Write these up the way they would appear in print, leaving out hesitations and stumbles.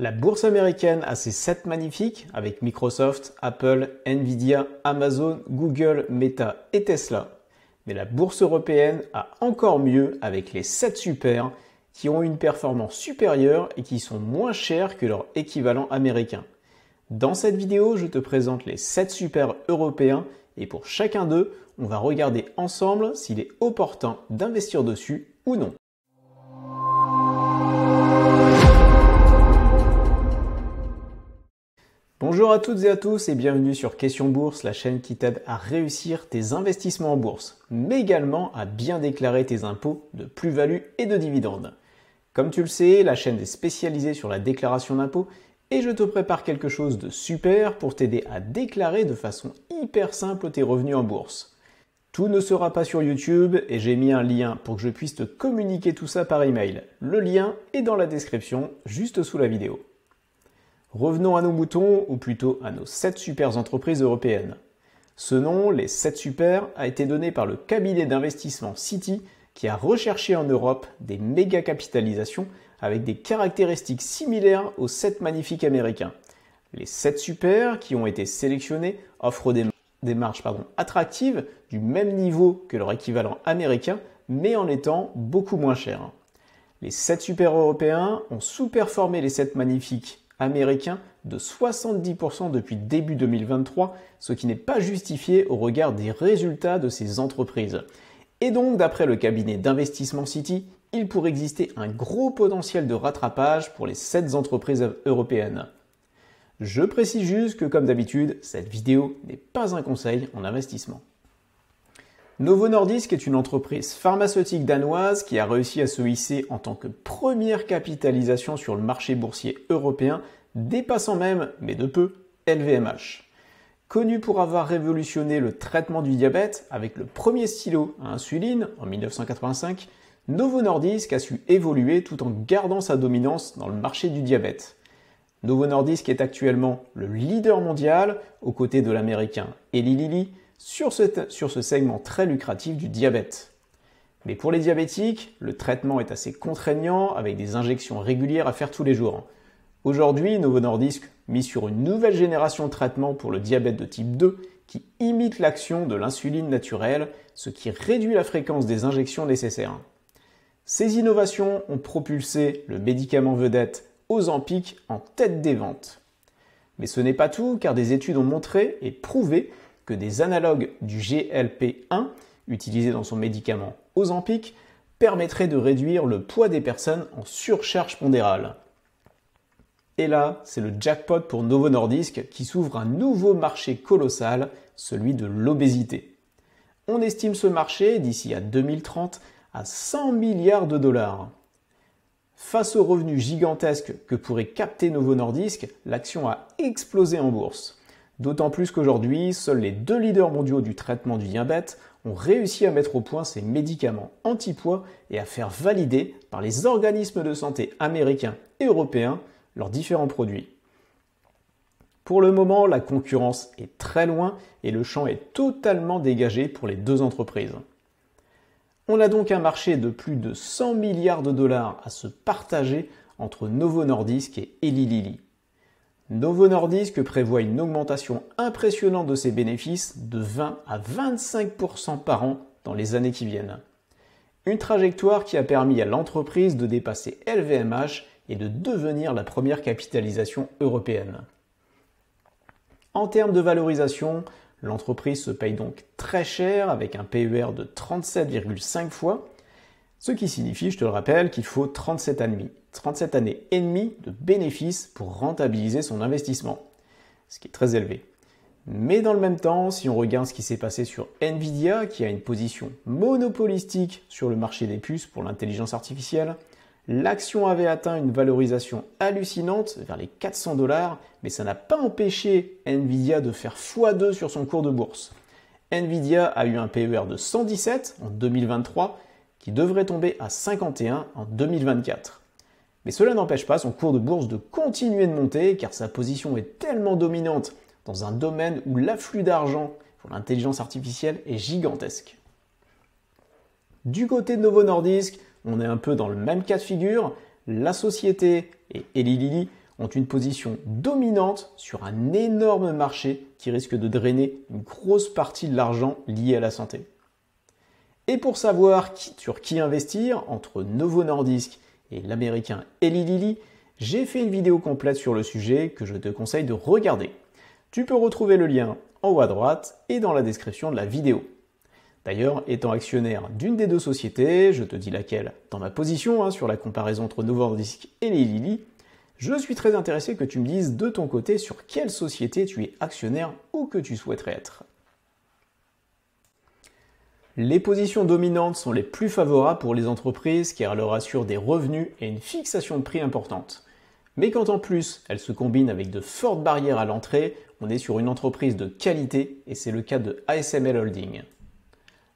La bourse américaine a ses 7 magnifiques avec Microsoft, Apple, Nvidia, Amazon, Google, Meta et Tesla. Mais la bourse européenne a encore mieux avec les 7 super qui ont une performance supérieure et qui sont moins chers que leur équivalent américain. Dans cette vidéo, je te présente les 7 super européens et pour chacun d'eux, on va regarder ensemble s'il est opportun d'investir dessus ou non. Bonjour à toutes et à tous et bienvenue sur Question Bourse, la chaîne qui t'aide à réussir tes investissements en bourse, mais également à bien déclarer tes impôts de plus-value et de dividendes. Comme tu le sais, la chaîne est spécialisée sur la déclaration d'impôts et je te prépare quelque chose de super pour t'aider à déclarer de façon hyper simple tes revenus en bourse. Tout ne sera pas sur YouTube et j'ai mis un lien pour que je puisse te communiquer tout ça par email. Le lien est dans la description, juste sous la vidéo. Revenons à nos moutons, ou plutôt à nos 7 super entreprises européennes. Ce nom, les 7 super, a été donné par le cabinet d'investissement Citi qui a recherché en Europe des méga capitalisations avec des caractéristiques similaires aux 7 magnifiques américains. Les 7 super qui ont été sélectionnés offrent des marges attractives du même niveau que leur équivalent américain, mais en étant beaucoup moins chers. Les 7 super européens ont sous-performé les 7 magnifiques américain de 70% depuis début 2023, ce qui n'est pas justifié au regard des résultats de ces entreprises. Et donc, d'après le cabinet d'investissement Citi, il pourrait exister un gros potentiel de rattrapage pour les 7 entreprises européennes. Je précise juste que, comme d'habitude, cette vidéo n'est pas un conseil en investissement. Novo Nordisk est une entreprise pharmaceutique danoise qui a réussi à se hisser en tant que première capitalisation sur le marché boursier européen, dépassant même, mais de peu, LVMH. Connu pour avoir révolutionné le traitement du diabète avec le premier stylo à insuline en 1985, Novo Nordisk a su évoluer tout en gardant sa dominance dans le marché du diabète. Novo Nordisk est actuellement le leader mondial aux côtés de l'américain Eli Lilly sur ce segment très lucratif du diabète. Mais pour les diabétiques, le traitement est assez contraignant avec des injections régulières à faire tous les jours. Aujourd'hui, Novo Nordisk mise sur une nouvelle génération de traitements pour le diabète de type 2 qui imite l'action de l'insuline naturelle, ce qui réduit la fréquence des injections nécessaires. Ces innovations ont propulsé le médicament vedette Ozempic en tête des ventes. Mais ce n'est pas tout car des études ont montré et prouvé que des analogues du GLP-1 utilisés dans son médicament Ozempic permettraient de réduire le poids des personnes en surcharge pondérale. Et là, c'est le jackpot pour Novo Nordisk qui s'ouvre un nouveau marché colossal, celui de l'obésité. On estime ce marché d'ici à 2030 à 100 milliards de dollars. Face aux revenus gigantesques que pourrait capter Novo Nordisk, l'action a explosé en bourse. D'autant plus qu'aujourd'hui, seuls les 2 leaders mondiaux du traitement du diabète ont réussi à mettre au point ces médicaments anti-poids et à faire valider par les organismes de santé américains et européens leurs différents produits. Pour le moment, la concurrence est très loin et le champ est totalement dégagé pour les 2 entreprises. On a donc un marché de plus de 100 milliards de dollars à se partager entre Novo Nordisk et Eli Lilly. Novo Nordisk prévoit une augmentation impressionnante de ses bénéfices de 20 à 25% par an dans les années qui viennent. Une trajectoire qui a permis à l'entreprise de dépasser LVMH et de devenir la première capitalisation européenne. En termes de valorisation, l'entreprise se paye donc très cher avec un PER de 37,5 fois, ce qui signifie, je te le rappelle, qu'il faut 37 années et demie de bénéfices pour rentabiliser son investissement, ce qui est très élevé. Mais dans le même temps, si on regarde ce qui s'est passé sur Nvidia, qui a une position monopolistique sur le marché des puces pour l'intelligence artificielle, l'action avait atteint une valorisation hallucinante vers les 400 $, mais ça n'a pas empêché Nvidia de faire x2 sur son cours de bourse. Nvidia a eu un PER de 117 en 2023 qui devrait tomber à 51 en 2024. Mais cela n'empêche pas son cours de bourse de continuer de monter car sa position est tellement dominante dans un domaine où l'afflux d'argent pour l'intelligence artificielle est gigantesque. Du côté de Novo Nordisk, on est un peu dans le même cas de figure. La société et Eli Lilly ont une position dominante sur un énorme marché qui risque de drainer une grosse partie de l'argent lié à la santé. Et pour savoir sur qui investir entre Novo Nordisk et l'américain Eli Lilly, j'ai fait une vidéo complète sur le sujet que je te conseille de regarder. Tu peux retrouver le lien en haut à droite et dans la description de la vidéo. D'ailleurs, étant actionnaire d'une des deux sociétés, je te dis laquelle dans ma position sur la comparaison entre Novo Nordisk et Eli Lilly, je suis très intéressé que tu me dises de ton côté sur quelle société tu es actionnaire ou que tu souhaiterais être. Les positions dominantes sont les plus favorables pour les entreprises car elles leur assurent des revenus et une fixation de prix importante. Mais quand en plus elles se combinent avec de fortes barrières à l'entrée, on est sur une entreprise de qualité et c'est le cas de ASML Holding.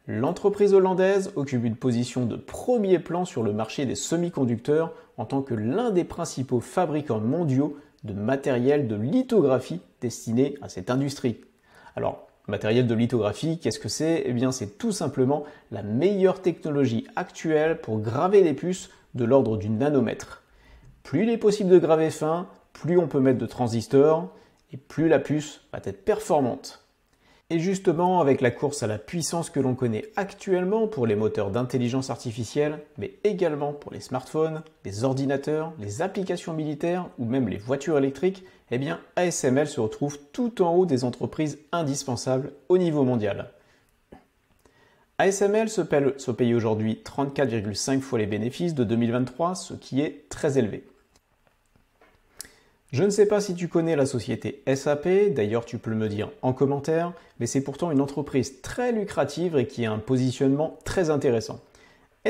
L'entreprise hollandaise occupe une position de premier plan sur le marché des semi-conducteurs en tant que l'un des principaux fabricants mondiaux de matériel de lithographie destiné à cette industrie. Alors, matériel de lithographie, qu'est-ce que c'est? Eh bien, c'est tout simplement la meilleure technologie actuelle pour graver les puces de l'ordre du nanomètre. Plus il est possible de graver fin, plus on peut mettre de transistors et plus la puce va être performante. Et justement, avec la course à la puissance que l'on connaît actuellement pour les moteurs d'intelligence artificielle, mais également pour les smartphones, les ordinateurs, les applications militaires ou même les voitures électriques, eh bien ASML se retrouve tout en haut des entreprises indispensables au niveau mondial. ASML se paye aujourd'hui 34,5 fois les bénéfices de 2023, ce qui est très élevé. Je ne sais pas si tu connais la société SAP, d'ailleurs tu peux me dire en commentaire, mais c'est pourtant une entreprise très lucrative et qui a un positionnement très intéressant.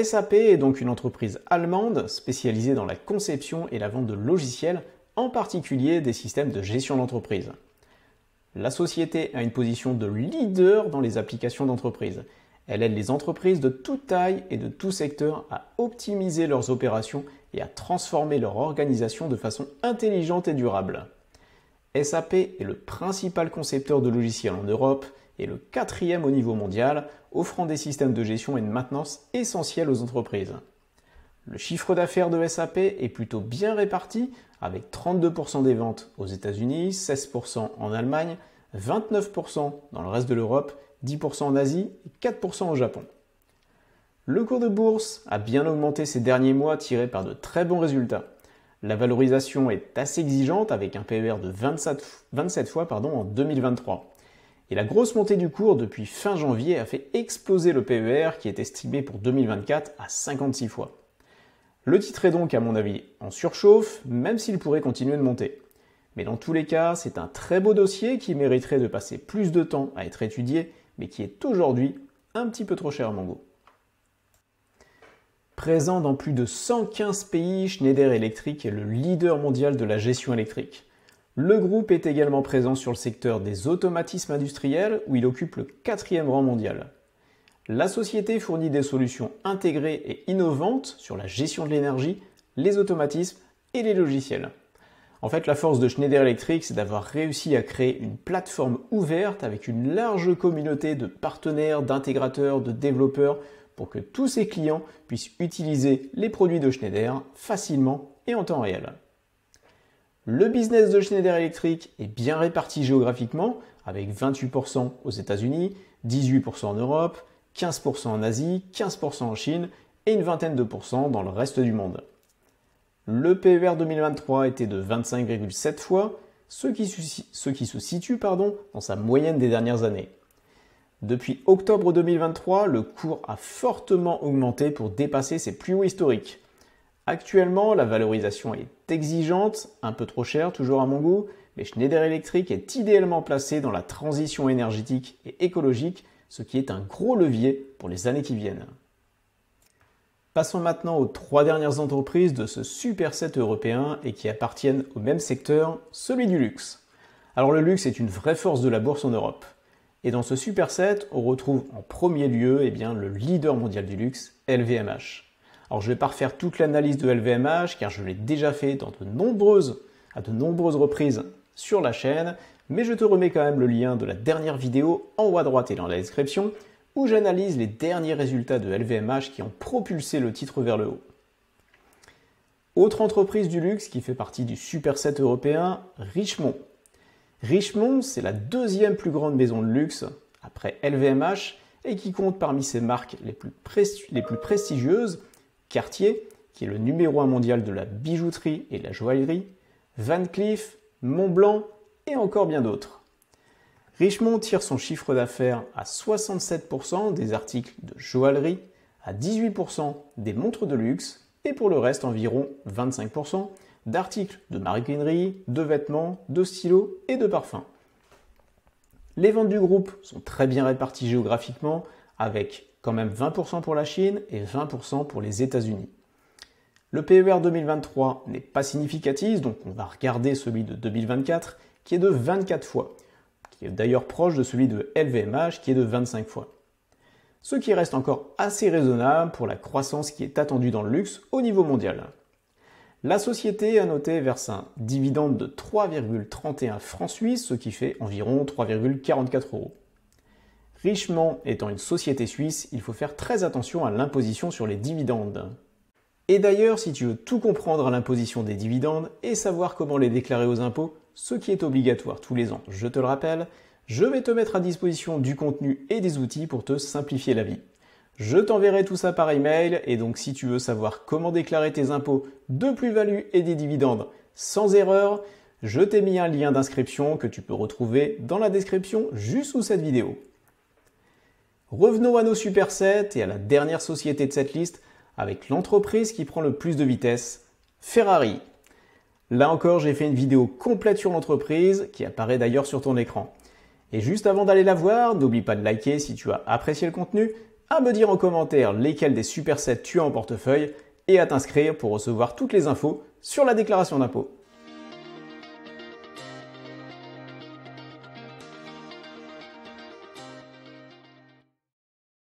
SAP est donc une entreprise allemande spécialisée dans la conception et la vente de logiciels, en particulier des systèmes de gestion d'entreprise. La société a une position de leader dans les applications d'entreprise. Elle aide les entreprises de toute taille et de tout secteur à optimiser leurs opérations et à transformer leur organisation de façon intelligente et durable. SAP est le principal concepteur de logiciels en Europe et le 4e au niveau mondial, offrant des systèmes de gestion et de maintenance essentiels aux entreprises. Le chiffre d'affaires de SAP est plutôt bien réparti, avec 32% des ventes aux États-Unis, 16% en Allemagne, 29% dans le reste de l'Europe, 10% en Asie et 4% au Japon. Le cours de bourse a bien augmenté ces derniers mois tiré par de très bons résultats. La valorisation est assez exigeante avec un PER de 27 fois en 2023. Et la grosse montée du cours depuis fin janvier a fait exploser le PER qui est estimé pour 2024 à 56 fois. Le titre est donc à mon avis en surchauffe, même s'il pourrait continuer de monter. Mais dans tous les cas, c'est un très beau dossier qui mériterait de passer plus de temps à être étudié, mais qui est aujourd'hui un petit peu trop cher à mon goût. Présent dans plus de 115 pays, Schneider Electric est le leader mondial de la gestion électrique. Le groupe est également présent sur le secteur des automatismes industriels où il occupe le 4e rang mondial. La société fournit des solutions intégrées et innovantes sur la gestion de l'énergie, les automatismes et les logiciels. En fait, la force de Schneider Electric, c'est d'avoir réussi à créer une plateforme ouverte avec une large communauté de partenaires, d'intégrateurs, de développeurs pour que tous ses clients puissent utiliser les produits de Schneider facilement et en temps réel. Le business de Schneider Electric est bien réparti géographiquement avec 28% aux États-Unis, 18% en Europe, 15% en Asie, 15% en Chine et une vingtaine de pourcents dans le reste du monde. Le PER 2023 était de 25,7 fois, ce qui se situe dans sa moyenne des dernières années. Depuis octobre 2023, le cours a fortement augmenté pour dépasser ses plus hauts historiques. Actuellement, la valorisation est exigeante, un peu trop chère toujours à mon goût, mais Schneider Electric est idéalement placé dans la transition énergétique et écologique, ce qui est un gros levier pour les années qui viennent. Passons maintenant aux 3 dernières entreprises de ce superset européen et qui appartiennent au même secteur, celui du luxe. Alors le luxe est une vraie force de la bourse en Europe. Et dans ce superset, on retrouve en premier lieu le leader mondial du luxe, LVMH. Alors je ne vais pas refaire toute l'analyse de LVMH car je l'ai déjà fait à de nombreuses reprises sur la chaîne, mais je te remets quand même le lien de la dernière vidéo en haut à droite et dans la description où j'analyse les derniers résultats de LVMH qui ont propulsé le titre vers le haut. Autre entreprise du luxe qui fait partie du Super 7 européen, Richemont. Richemont, c'est la deuxième plus grande maison de luxe, après LVMH, et qui compte parmi ses marques les plus prestigieuses, Cartier, qui est le numéro 1 mondial de la bijouterie et de la joaillerie, Van Cleef, Montblanc et encore bien d'autres. Richemont tire son chiffre d'affaires à 67% des articles de joaillerie, à 18% des montres de luxe et pour le reste environ 25% d'articles de maroquinerie, de vêtements, de stylos et de parfums. Les ventes du groupe sont très bien réparties géographiquement avec quand même 20% pour la Chine et 20% pour les États-Unis. Le PER 2023 n'est pas significatif, donc on va regarder celui de 2024 qui est de 24 fois, qui est d'ailleurs proche de celui de LVMH qui est de 25 fois. Ce qui reste encore assez raisonnable pour la croissance qui est attendue dans le luxe au niveau mondial. La société a noté verse un dividende de 3,31 francs suisses, ce qui fait environ 3,44 €. Richemont étant une société suisse, il faut faire très attention à l'imposition sur les dividendes. Et d'ailleurs, si tu veux tout comprendre à l'imposition des dividendes et savoir comment les déclarer aux impôts, ce qui est obligatoire tous les ans, je te le rappelle, je vais te mettre à disposition du contenu et des outils pour te simplifier la vie. Je t'enverrai tout ça par email et donc si tu veux savoir comment déclarer tes impôts de plus-value et des dividendes sans erreur, je t'ai mis un lien d'inscription que tu peux retrouver dans la description juste sous cette vidéo. Revenons à nos Super 7 et à la dernière société de cette liste avec l'entreprise qui prend le plus de vitesse, Ferrari. Là encore, j'ai fait une vidéo complète sur l'entreprise qui apparaît d'ailleurs sur ton écran. Et juste avant d'aller la voir, n'oublie pas de liker si tu as apprécié le contenu, à me dire en commentaire lesquels des Super 7 tu as en portefeuille et à t'inscrire pour recevoir toutes les infos sur la déclaration d'impôt.